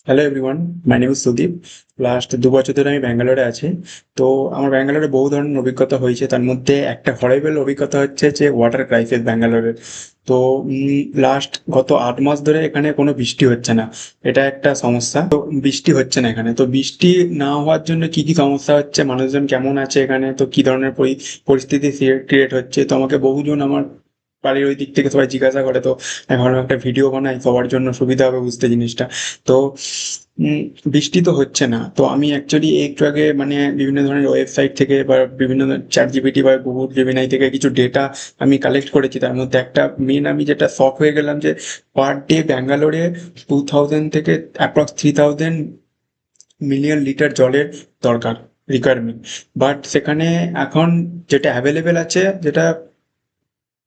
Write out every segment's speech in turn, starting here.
Hello everyone, my name is Sudip. Last ২ বছর ধরে আমি ব্যাঙ্গালোরে আছি। তো আমার ব্যাঙ্গালোরে বহু ধরনের অভিজ্ঞতা হয়েছে, তার মধ্যে একটা হরেবল অভিজ্ঞতা হচ্ছে যে ওয়াটার ক্রাইসিস ব্যাঙ্গালোরের। তো লাস্ট গত ৮ মাস ধরে এখানে কোনো বৃষ্টি হচ্ছে না। এটা একটা সমস্যা। তো বৃষ্টি হচ্ছে না এখানে। তো বৃষ্টি না হওয়ার জন্য কি কি সমস্যা হচ্ছে, মানুষজন কেমন আছে এখানে, তো কি ধরনের পরিস্থিতি ক্রিয়েট হচ্ছে, তো আমাকে বহুজন আমার বাড়ির ওই দিক থেকে সবাই জিজ্ঞাসা করে। তো আমি ভাবলাম একটা ভিডিও বানাই, সবার জন্য সুবিধা হবে বুঝতে জিনিসটা। তো উম, বৃষ্টি তো হচ্ছে না। তো আমি অ্যাকচুয়ালি একটু আগে মানে বিভিন্ন ধরনের ওয়েবসাইট থেকে বা বিভিন্ন চ্যাট জিপিটি বা গুগল জেমিনাই থেকে কিছু ডেটা আমি কালেক্ট করেছি। তার মধ্যে একটা মেন আমি যেটা শক হয়ে গেলাম যে পার ডে ব্যাঙ্গালোরে 2000 থেকে অ্যাপ্রক্স 3000 মিলিয়ন লিটার জলের দরকার, রিকোয়ারমেন্ট। বাট সেখানে এখন যেটা অ্যাভেলেবেল আছে, যেটা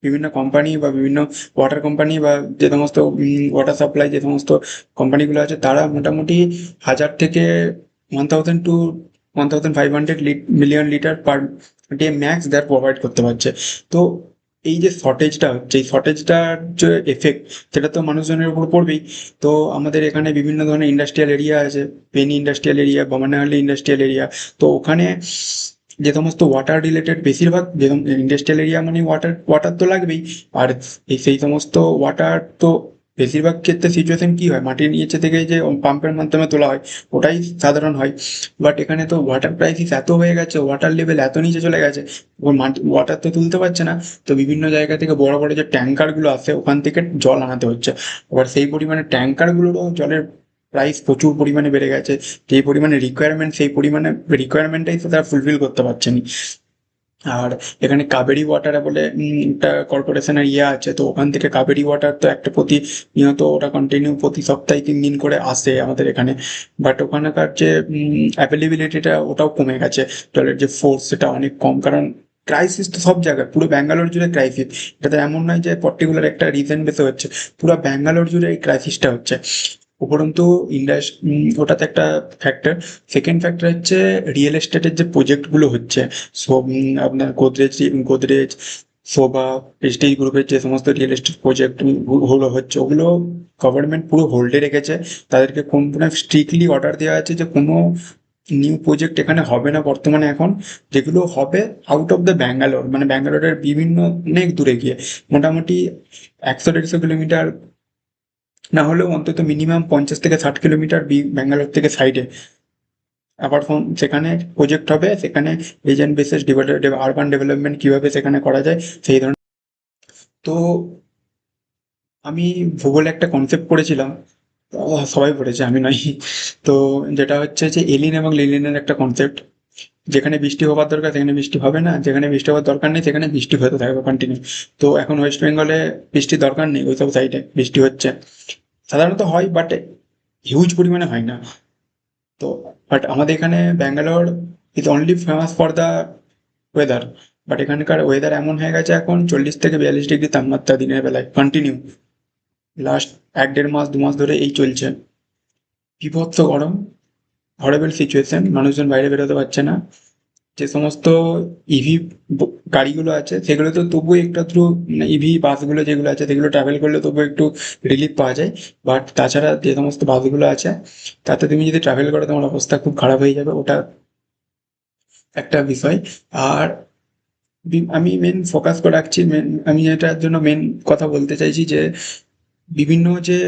বিভিন্ন কোম্পানি বা বিভিন্ন ওয়াটার কোম্পানি বা যে সমস্ত ওয়াটার সাপ্লাই যে সমস্ত কোম্পানিগুলো আছে, তারা মোটামুটি 1000 থেকে 1000 to 1500 million litre per day max there provide করতে পারছে। তো এই যে শর্টেজটা হচ্ছে, এই শর্টেজটার যে এফেক্ট, সেটা তো মানুষজনের উপর পড়বেই। তো আমাদের এখানে বিভিন্ন ধরনের ইন্ডাস্ট্রিয়াল এরিয়া আছে, Peenya industrial area, Bommanahalli industrial area. তো ওখানে যে সমস্ত ওয়াটার রিলেটেড, বেশিরভাগ যে ইন্ডাস্ট্রিয়াল এরিয়া মানে ওয়াটার ওয়াটার তো লাগবেই। আর সেই সমস্ত ওয়াটার তো বেশিরভাগ ক্ষেত্রে সিচুয়েশন কি হয়, মাটির নিচে থেকে যে পাম্পের মাধ্যমে তোলা হয়, ওটাই সাধারণ হয়। বাট এখানে তো ওয়াটার ক্রাইসিস এত হয়ে গেছে, ওয়াটার লেভেল এত নিচে চলে গেছে, ওর মাটি ওয়াটার তো তুলতে পারছে না। তো বিভিন্ন জায়গা থেকে বড় বড় যে ট্যাঙ্কারগুলো আসে, ওখান থেকে জল আনাতে হচ্ছে। এবার সেই পরিমাণে ট্যাঙ্কারগুলোরও জলের প্রাইস প্রচুর পরিমাণে বেড়ে গেছে। যেই পরিমাণে রিকোয়ারমেন্ট, সেই পরিমাণে রিকোয়ারমেন্টটাই তো তারা ফুলফিল করতে পারছে না। আর এখানে কাবেরী ওয়াটার বলে একটা কর্পোরেশনের ইয়ে আছে। তো ওখান থেকে কাবেরী ওয়াটার তো একটা প্রতিনিয়ত ওটা কন্টিনিউ প্রতি সপ্তাহে 3 দিন করে আসে আমাদের এখানে। বাট ওখানকার যে অ্যাভেলেবিলিটিটা ওটাও কমে গেছে। জলের যে ফোর্স সেটা অনেক কম, কারণ ক্রাইসিস তো সব জায়গায়, পুরো ব্যাঙ্গালোর জুড়ে ক্রাইসিস। এটা তো এমন নয় যে পার্টিকুলার একটা রিজন বেসে হচ্ছে, পুরো ব্যাঙ্গালোর জুড়ে এই ক্রাইসিসটা হচ্ছে। উপরন্তু ওটাতে একটা ফ্যাক্টর। সেকেন্ড ফ্যাক্টর হচ্ছে রিয়েল এস্টেটের যে প্রজেক্টগুলো হচ্ছে, সব আপনার গোদরেজ, সোভা, প্রেস্টিজ গ্রুপের যে সমস্ত রিয়েল এস্টেট প্রজেক্ট গুলো হচ্ছে, ওগুলো গভর্নমেন্ট পুরো হোল্ডে রেখেছে। তাদেরকে কোন স্ট্রিক্টলি অর্ডার দেওয়া আছে যে কোনো নিউ প্রজেক্ট এখানে হবে না বর্তমানে এখন। যেগুলো হবে আউট অফ দ্য ব্যাঙ্গালোর, মানে ব্যাঙ্গালোরের বিভিন্ন অনেক দূরে গিয়ে, মোটামুটি 100-150 কিলোমিটার না হলেও অন্তত মিনিমাম 50 থেকে 60 কিলোমিটার ব্যাঙ্গালোর থেকে সাইডে। আবার সেখানে প্রজেক্ট হবে, সেখানে রিজন বেসিস আরবান ডেভেলপমেন্ট কিভাবে সেখানে করা যায় সেই ধরনের। তো আমি ভূগোলে একটা কনসেপ্ট পড়েছিলাম, সবাই পড়েছে আমি নয়। তো যেটা হচ্ছে যে এলিন এবং লিলিনের একটা কনসেপ্ট। যেখানে বৃষ্টি হওয়ার দরকার সেখানে বৃষ্টি হবে না, যেখানে বৃষ্টি হওয়ার দরকার নেই সেখানে বৃষ্টি হতে থাকবে কন্টিনিউ। তো এখন ওয়েস্ট বেঙ্গলে বৃষ্টির দরকার নেই, ওইসব সাইডে বৃষ্টি হচ্ছে, সাধারণত হয় বাট হিউজ পরিমাণে হয় না। তো বাট আমাদের এখানে Bangalore is only famous for the weather. But এখানকার ওয়েদার এমন হয়ে গেছে এখন 40 থেকে 42 ডিগ্রি তাপমাত্রা দিনের বেলায় কন্টিনিউ। লাস্ট 1-1.5 মাস 2 মাস ধরে এই চলছে। বিভৎস গরম, হরেবল সিচুয়েশন, মানুষজন বাইরে বেরোতে পারছে না। যে সমস্ত ইভি গাড়িগুলো আছে সেগুলো তো তবুও একটু আধটু, মানে ইভি বাসগুলো যেগুলো আছে সেগুলো ট্রাভেল করলে তবুও একটু রিলিফ পাওয়া যায়। বাট তাছাড়া যে সমস্ত বাসগুলো আছে, তাতে তুমি যদি ট্রাভেল করো তোমার অবস্থা খুব খারাপ হয়ে যাবে, ওটা একটা বিষয়। আর আমি মেন ফোকাস করে রাখছি, আমি এটার জন্য মেন কথা বলতে চাইছি যে বিভিন্ন যে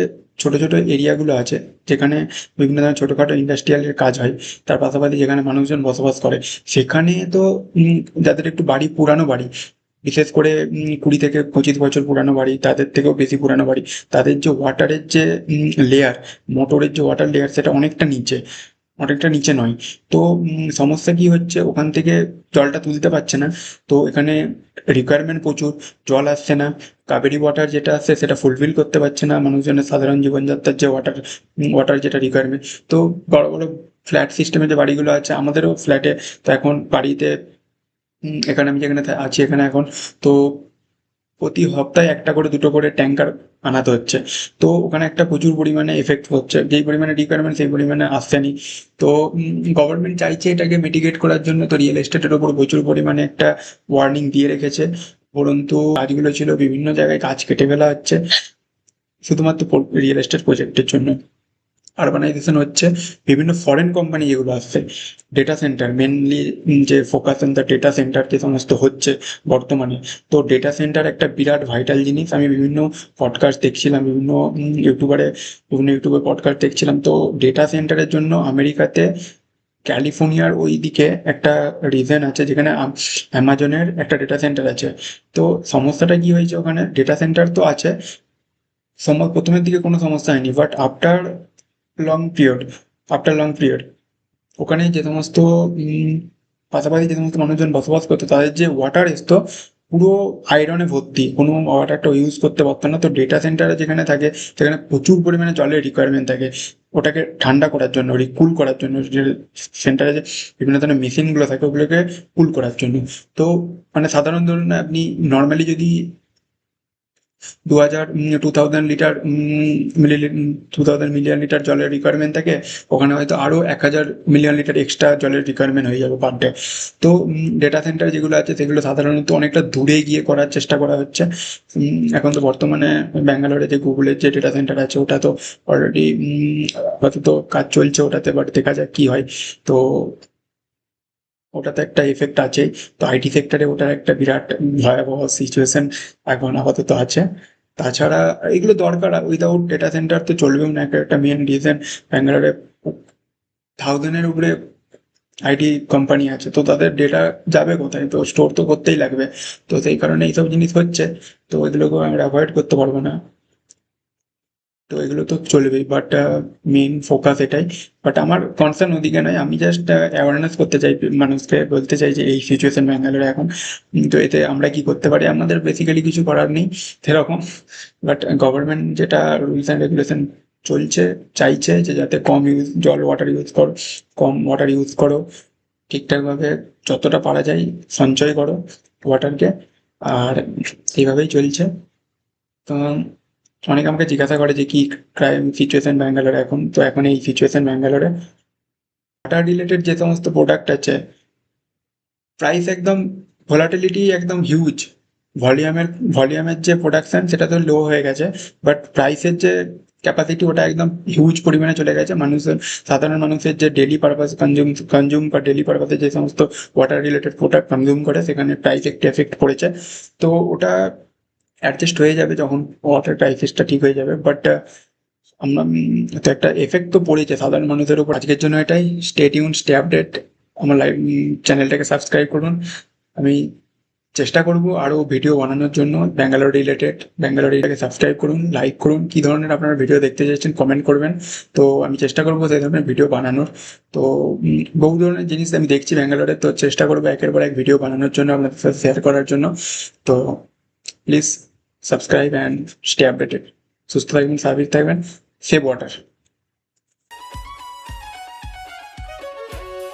ছোট ছোট এরিয়াগুলো আছে, যেখানে বিভিন্ন ধরনের ছোটখাটো ইন্ডাস্ট্রিয়ালের কাজ হয়, তার পাশাপাশি যেখানে মানুষজন বসবাস করে, সেখানে তো যাদের একটু বাড়ি পুরানো বাড়ি, বিশেষ করে 20 থেকে 25 বছর পুরানো বাড়ি, তাদের থেকেও বেশি পুরানো বাড়ি, তাদের যে ওয়াটারের যে লেয়ার, মোটরের যে ওয়াটার লেয়ার, সেটা অনেকটা নিচে নয়। তো সমস্যা কি হচ্ছে, ওখান থেকে জলটা তুলতে পারছে না। তো এখানে রিকোয়ারমেন্ট প্রচুর, জল আসছে না। কাবেরী ওয়াটার যেটা আসছে সেটা ফুলফিল করতে পারছে না মানুষজনের সাধারণ জীবনযাত্রার যে ওয়াটার ওয়াটার যেটা রিকোয়ারমেন্ট। তো বড় বড় ফ্ল্যাট সিস্টেমে যে বাড়িগুলো আছে, আমাদেরও ফ্ল্যাটে, তো এখন বাড়িতে এখানে আমি যেখানে আছি এখানে এখন, তো প্রতি সপ্তাহে একটা করে দুটো করে ট্যাঙ্কার আনাতে হচ্ছে। তো ওখানে একটা প্রচুর পরিমাণে এফেক্ট হচ্ছে, যেই পরিমাণে রিকোয়ারমেন্ট সেই পরিমাণে আসছে নি। তো গভর্নমেন্ট চাইছে এটাকে মিটিগেট করার জন্য, তো রিয়েল এস্টেটের ওপর প্রচুর পরিমাণে একটা ওয়ার্নিং দিয়ে রেখেছে। উপরন্তু কাজগুলো ছিল, বিভিন্ন জায়গায় কাজ কেটে ফেলা হচ্ছে শুধুমাত্র রিয়েল এস্টেট প্রজেক্টের জন্য। আরবানাইজেশন হচ্ছে, বিভিন্ন ফরেন কোম্পানি যেগুলো আসছে, ডেটা সেন্টার মেনলি, যে focus on the data centre যে সমস্ত হচ্ছে বর্তমানে। তো ডেটা সেন্টার একটা বিরাট ভাইটাল জিনিস। আমি বিভিন্ন পডকাস্ট দেখছিলাম, বিভিন্ন ইউটিউবে পডকাস্ট দেখছিলাম। তো ডেটা সেন্টারের জন্য আমেরিকাতে ক্যালিফোর্নিয়ার ওই দিকে একটা রিজন আছে যেখানে অ্যামাজনের একটা ডেটা সেন্টার আছে। তো সমস্যাটা কি হয়েছে, ওখানে ডেটা সেন্টার তো আছে, প্রথমের দিকে কোনো সমস্যা হয়নি, but long period long period ওখানে যে সমস্ত পাশাপাশি যে সমস্ত মানুষজন বসবাস করতো, তাদের যে ওয়াটার আসতো পুরো আয়রনে ভর্তি, কোনো ওয়াটারটা ইউজ করতে পারতো না। তো ডেটা সেন্টারে যেখানে থাকে সেখানে প্রচুর পরিমাণে জলের রিকোয়ারমেন্ট থাকে ওটাকে ঠান্ডা করার জন্য, কুল করার জন্য। যে সেন্টারে যে বিভিন্ন ধরনের মেশিনগুলো থাকে ওগুলোকে কুল করার জন্য। তো মানে সাধারণ ধরুন আপনি নর্মালি যদি 2000 লিটার 2,000 মিলিয়ন লিটার জলের রিকোয়ারমেন্ট থাকে, ওখানে হয়তো আরও 1,000 মিলিয়ন লিটার এক্সট্রা জলের রিকোয়ারমেন্ট হয়ে যাবে পার ডে। তো ডেটা সেন্টার যেগুলো আছে সেগুলো সাধারণত অনেকটা দূরে গিয়ে করার চেষ্টা করা হচ্ছে। এখন তো বর্তমানে ব্যাঙ্গালোরে যে গুগলের যে ডেটা সেন্টার আছে ওটা তো অলরেডি আপাতত কাজ চলছে ওটাতে, বাট দেখা যাক কি হয়। তো ওটাতে একটা এফেক্ট আছে। তো আইটি সেক্টরে ওটার একটা বিরাট ভয়াবহ সিচুয়েশন এখন আপাতত আছে। তাছাড়া এগুলো দরকার, উইদাউট ডেটা সেন্টার তো চলবেও না। একটা মেন রিজন, ব্যাঙ্গালোরে থাউজেন্ডের উপরে আইটি কোম্পানি আছে, তো তাদের ডেটা যাবে কোথায়? তো স্টোর তো করতেই লাগবে। তো সেই কারণে এইসব জিনিস হচ্ছে। তো এগুলোকে আমরা অ্যাভয়েড করতে পারবো না। তো এগুলো তো চলবেই, বাট মেন ফোকাস এটাই। বাট আমার কনসার্ন ওদিকে নয়, আমি জাস্ট অ্যাওয়ারনেস করতে চাই, মানুষকে বলতে চাই যে এই সিচুয়েশন ব্যাঙ্গালোরে এখন। তো এতে আমরা কি করতে পারি, আমাদের বেসিক্যালি কিছু করার নেই সেরকম। বাট গভর্নমেন্ট যেটা রুলস অ্যান্ড রেগুলেশন চলছে, চাইছে যে যাতে কম ওয়াটার ইউজ করো, ঠিকঠাকভাবে যতটা পারা যায় সঞ্চয় করো ওয়াটারকে। আর এইভাবেই চলছে। তো অনেকে আমাকে জিজ্ঞাসা করে যে কি ক্রাইম সিচুয়েশন ব্যাঙ্গালোরে এখন। তো এখন এই সিচুয়েশন ব্যাঙ্গালোরে ওয়াটার রিলেটেড যে সমস্ত প্রোডাক্ট আছে, প্রাইস একদম, ভোলাটিলিটি একদম হিউজ। ভলিউমের ভলিউমের যে প্রোডাকশন সেটা তো লো হয়ে গেছে, বাট প্রাইসের যে ক্যাপাসিটি ওটা একদম হিউজ পরিমাণে চলে গেছে। সাধারণ মানুষের যে ডেলি পারপাস কনজিউম বা ডেলি পারপাসে যে সমস্ত ওয়াটার রিলেটেড প্রোডাক্ট কনজিউম করে সেখানে প্রাইস একটু এফেক্ট পড়েছে। তো ওটা অ্যাডজাস্ট হয়ে যাবে যখন ওয়াটার ক্রাইসিসটা ঠিক হয়ে যাবে। বাট আমরা তো একটা এফেক্ট তো পড়েছে সাধারণ মানুষের উপর। আজকের জন্য এটাই। Stay tune, stay update. আমার লাইভ চ্যানেলটাকে সাবস্ক্রাইব করুন। আমি চেষ্টা করব আরও ভিডিও বানানোর জন্য ব্যাঙ্গালোর এরিয়াটাকে সাবস্ক্রাইব করুন, লাইক করুন। কী ধরনের আপনারা ভিডিও দেখতে চাইছেন কমেন্ট করবেন। তো আমি চেষ্টা করবো সেই ধরনের ভিডিও বানানোর। তো বহু ধরনের জিনিস আমি দেখছি ব্যাঙ্গালোরে, তো চেষ্টা করবো একের পর এক ভিডিও বানানোর জন্য, আপনাদের সাথে শেয়ার করার জন্য। তো please subscribe and stay updated. সুস্থ থাকবেন, স্বাভাবিক থাকবেন, সেভ ওয়াটার।